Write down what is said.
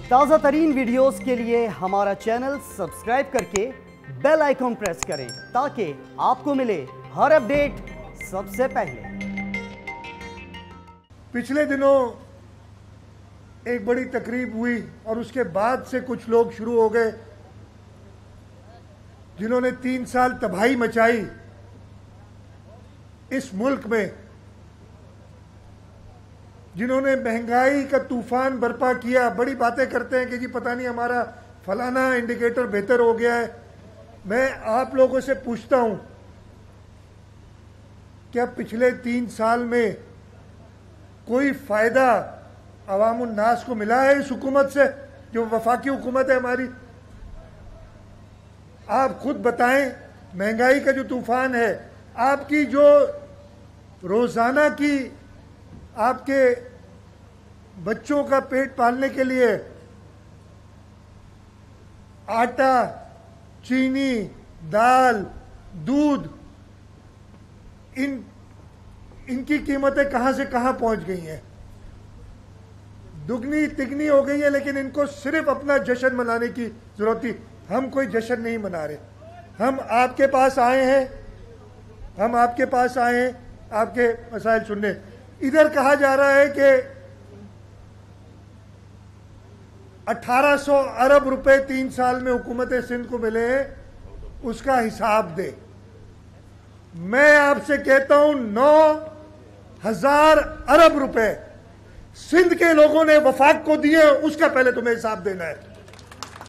تازہ ترین ویڈیوز کے لیے ہمارا چینل سبسکرائب کر کے بیل آئیکن پریس کریں تاکہ آپ کو ملے ہر اپڈیٹ سب سے پہلے۔ پچھلے دنوں ایک بڑی تقریب ہوئی اور اس کے بعد سے کچھ لوگ شروع ہو گئے جنہوں نے 3 سال تباہی مچائی اس ملک میں، جنہوں نے مہنگائی کا طوفان برپا کیا، بڑی باتیں کرتے ہیں کہ جی پتہ نہیں ہمارا فلانا انڈیکیٹر بہتر ہو گیا ہے۔ میں آپ لوگوں سے پوچھتا ہوں، کیا پچھلے 3 سال میں کوئی فائدہ عوام الناس کو ملا ہے اس حکومت سے جو وفاقی حکومت ہے ہماری؟ آپ خود بتائیں، مہنگائی کا جو طوفان ہے، آپ کی جو روزانہ کی آپ کے بچوں کا پیٹ پالنے کے لیے آٹا، چینی، دال، دودھ، ان کی قیمتیں کہاں سے کہاں پہنچ گئی ہیں، دگنی تگنی ہو گئی ہیں، لیکن ان کو صرف اپنا جشن منانے کی ضرورت تھی۔ ہم کوئی جشن نہیں منا رہے، ہم آپ کے پاس آئے ہیں، آپ کے مسائل سننے۔ ادھر کہا جا رہا ہے کہ 1800 ارب روپے 3 سال میں حکومت سندھ کو ملے ہیں، اس کا حساب دے۔ میں آپ سے کہتا ہوں 9000 ارب روپے سندھ کے لوگوں نے وفاق کو دیے، اس کا پہلے تمہیں حساب دینا ہے۔